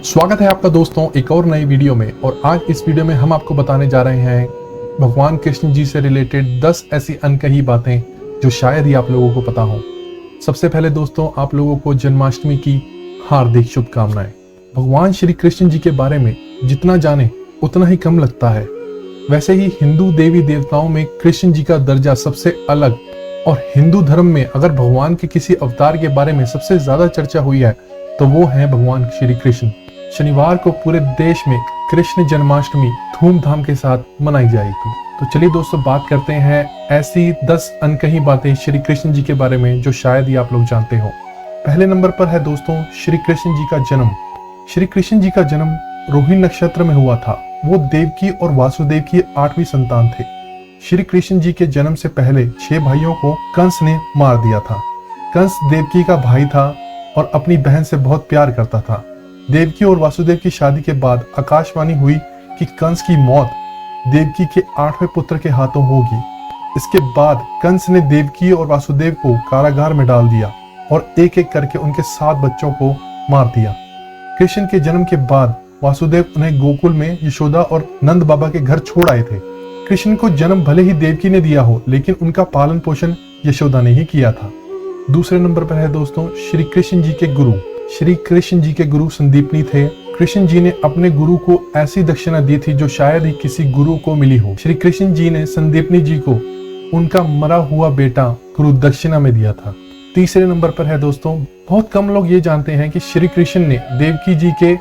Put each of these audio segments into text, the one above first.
स्वागत है आपका दोस्तों एक और नई वीडियो में। और आज इस वीडियो में हम आपको बताने जा रहे हैं भगवान कृष्ण जी से रिलेटेड 10 ऐसी अनकही बातें जो शायद ही आप लोगों को पता हो। सबसे पहले दोस्तों, आप लोगों को जन्माष्टमी की हार्दिक शुभकामनाएं। भगवान श्री कृष्ण जी के बारे में जितना जाने उतना ही कम लगता है। वैसे ही हिंदू देवी देवताओं में कृष्ण जी का दर्जा सबसे अलग, और हिंदू धर्म में अगर भगवान के किसी अवतार के बारे में सबसे ज्यादा चर्चा हुई है तो वो है भगवान श्री कृष्ण। शनिवार को पूरे देश में कृष्ण जन्माष्टमी धूमधाम के साथ मनाई जाएगी। तो चलिए दोस्तों, बात करते हैं ऐसी 10 अनकही बातें श्री कृष्ण जी के बारे में जो शायद ही आप लोग जानते हो। पहले नंबर पर है दोस्तों श्री कृष्ण जी का जन्म। श्री कृष्ण जी का जन्म रोहिणी नक्षत्र में हुआ था। वो देवकी और वासुदेव की 8वीं संतान थे। श्री कृष्ण जी के जन्म से पहले 6 भाइयों को कंस ने मार दिया था। कंस देवकी का भाई था और अपनी बहन से बहुत प्यार करता था। देवकी और वासुदेव की शादी के बाद आकाशवाणी हुई कि कंस की मौत देवकी के 8वें पुत्र के हाथों होगी। इसके बाद कंस ने देवकी और वासुदेव को कारागार में डाल दिया और एक एक करके उनके 7 बच्चों को मार दिया। कृष्ण के जन्म के बाद वासुदेव उन्हें गोकुल में यशोदा और नंद बाबा के घर छोड़ आए थे। कृष्ण को जन्म भले ही देवकी ने दिया हो, लेकिन उनका पालन पोषण यशोदा ने ही किया था। दूसरे नंबर पर है दोस्तों श्री कृष्ण जी के गुरु। श्री कृष्ण जी के गुरु संदीपनी थे। कृष्ण जी ने अपने गुरु को ऐसी दक्षिणा दी थी जो शायद ही किसी गुरु को मिली हो। श्री कृष्ण जी ने संदीपनी जी को उनका मरा हुआ बेटा गुरु दक्षिणा में दिया था। तीसरे नंबर पर है दोस्तों, बहुत कम लोग ये जानते हैं कि श्री कृष्ण ने देवकी जी के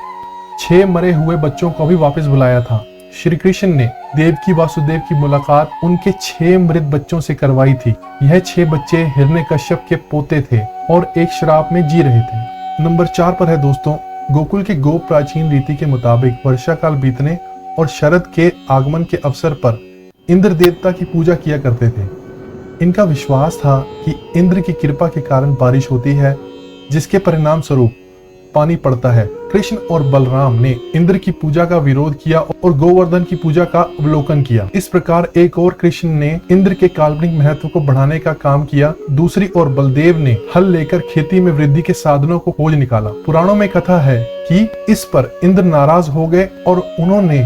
6 मरे हुए बच्चों को भी वापस बुलाया था। श्री कृष्ण ने देवकी वासुदेव की मुलाकात उनके 6 मृत बच्चों से करवाई थी। यह 6 बच्चे हिरण्यकश्यप के पोते थे और एक श्राप में जी रहे थे। नंबर 4 पर है दोस्तों, गोकुल के गोप प्राचीन रीति के मुताबिक वर्षा काल बीतने और शरद के आगमन के अवसर पर इंद्र देवता की पूजा किया करते थे। इनका विश्वास था कि इंद्र की कृपा के कारण बारिश होती है, जिसके परिणाम स्वरूप पानी पड़ता है। कृष्ण और बलराम ने इंद्र की पूजा का विरोध किया और गोवर्धन की पूजा का अवलोकन किया। इस प्रकार एक और कृष्ण ने इंद्र के काल्पनिक महत्व को बढ़ाने का काम किया, दूसरी ओर बलदेव ने हल लेकर खेती में वृद्धि के साधनों को खोज निकाला। पुराणों में कथा है कि इस पर इंद्र नाराज हो गए और उन्होंने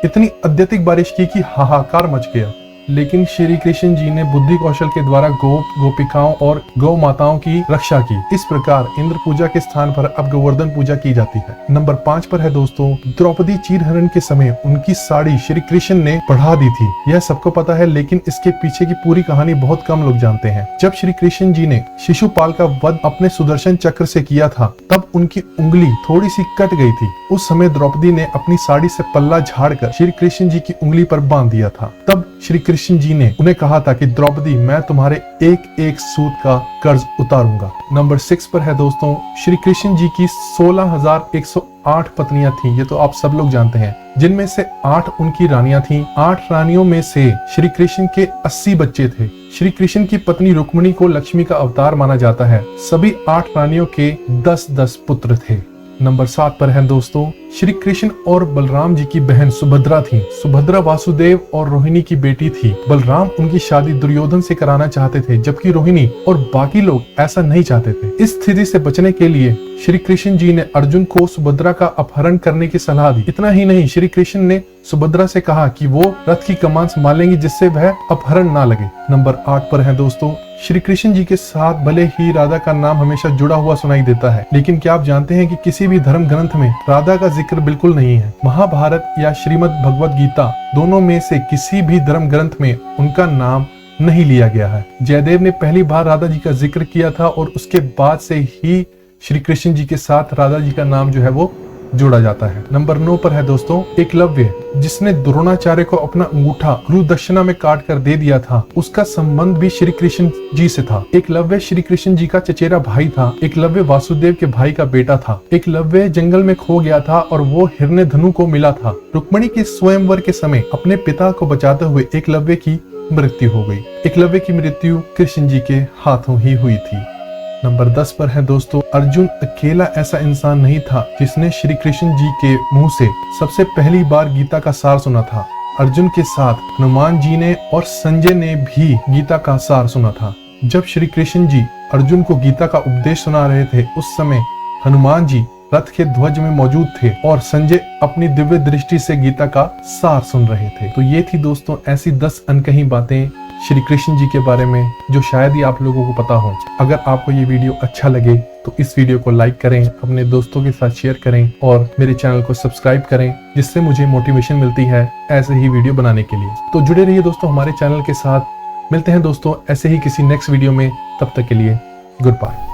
इतनी अत्यधिक बारिश की कि हाहाकार मच गया। लेकिन श्री कृष्ण जी ने बुद्धि कौशल के द्वारा गोपिकाओं और गौ माताओं की रक्षा की। इस प्रकार इंद्र पूजा के स्थान पर अब गोवर्धन पूजा की जाती है। नंबर 5 पर है दोस्तों, द्रौपदी चीरहरण के समय उनकी साड़ी श्री कृष्ण ने बढ़ा दी थी। यह सबको पता है, लेकिन इसके पीछे की पूरी कहानी बहुत कम लोग जानते हैं। जब श्री कृष्ण जी ने शिशुपाल का वध अपने सुदर्शन चक्र से किया था, तब उनकी उंगली थोड़ी सी कट गई थी। उस समय द्रौपदी ने अपनी साड़ी से पल्ला झाड़कर श्री कृष्ण जी की उंगली पर बांध दिया था। तब श्री कृष्ण जी ने उन्हें कहा था कि द्रौपदी, मैं तुम्हारे एक एक सूत का कर्ज उतारूंगा। नंबर 6 पर है दोस्तों, श्री कृष्ण जी की 16,108 पत्नियां थीं। ये तो आप सब लोग जानते हैं, जिनमें से 8 उनकी रानियां थीं। 8 रानियों में से श्री कृष्ण के 80 बच्चे थे। श्री कृष्ण की पत्नी रुक्मिणी को लक्ष्मी का अवतार माना जाता है। सभी 8 रानियों के 10-10 पुत्र थे। नंबर 7 पर है दोस्तों, श्री कृष्ण और बलराम जी की बहन सुभद्रा थी। सुभद्रा वासुदेव और रोहिणी की बेटी थी। बलराम उनकी शादी दुर्योधन से कराना चाहते थे, जबकि रोहिणी और बाकी लोग ऐसा नहीं चाहते थे। इस स्थिति से बचने के लिए श्री कृष्ण जी ने अर्जुन को सुभद्रा का अपहरण करने की सलाह दी। इतना ही नहीं, श्री कृष्ण ने सुभद्रा से कहा कि वो रथ की कमान संभालेंगी, जिससे वह अपहरण ना लगे। नंबर 8 पर है दोस्तों, श्री कृष्ण जी के साथ भले ही राधा का नाम हमेशा जुड़ा हुआ सुनाई देता है, लेकिन क्या आप जानते हैं कि किसी भी धर्म ग्रंथ में राधा का जिक्र बिल्कुल नहीं है। महाभारत या श्रीमद् भगवद गीता, दोनों में से किसी भी धर्म ग्रंथ में उनका नाम नहीं लिया गया है। जयदेव ने पहली बार राधा जी का जिक्र किया था और उसके बाद से ही श्री कृष्ण जी के साथ राधा जी का नाम जो है वो जोड़ा जाता है। नंबर 9 पर है दोस्तों, एकलव्य, जिसने द्रोणाचार्य को अपना अंगूठा गुरु दक्षिणा में काट कर दे दिया था, उसका संबंध भी श्री कृष्ण जी से था। एकलव्य श्री कृष्ण जी का चचेरा भाई था। एकलव्य वासुदेव के भाई का बेटा था। एकलव्य जंगल में खो गया था और वो हिरण्यधनु को मिला था। रुक्मिणी के स्वयंवर के समय अपने पिता को बचाते हुए एकलव्य की मृत्यु हो गई। एकलव्य की मृत्यु कृष्ण जी के हाथों ही हुई थी। नंबर 10 पर है दोस्तों, अर्जुन अकेला ऐसा इंसान नहीं था जिसने श्री कृष्ण जी के मुंह से सबसे पहली बार गीता का सार सुना था। अर्जुन के साथ हनुमान जी ने और संजय ने भी गीता का सार सुना था। जब श्री कृष्ण जी अर्जुन को गीता का उपदेश सुना रहे थे, उस समय हनुमान जी रथ के ध्वज में मौजूद थे और संजय अपनी दिव्य दृष्टि से गीता का सार सुन रहे थे। तो ये थी दोस्तों ऐसी 10 अनकही बातें श्री कृष्ण जी के बारे में जो शायद ही आप लोगों को पता हो। अगर आपको ये वीडियो अच्छा लगे तो इस वीडियो को लाइक करें, अपने दोस्तों के साथ शेयर करें और मेरे चैनल को सब्सक्राइब करें, जिससे मुझे मोटिवेशन मिलती है ऐसे ही वीडियो बनाने के लिए। तो जुड़े रहिए दोस्तों हमारे चैनल के साथ। मिलते हैं दोस्तों ऐसे ही किसी नेक्स्ट वीडियो में, तब तक के लिए गुड बाय।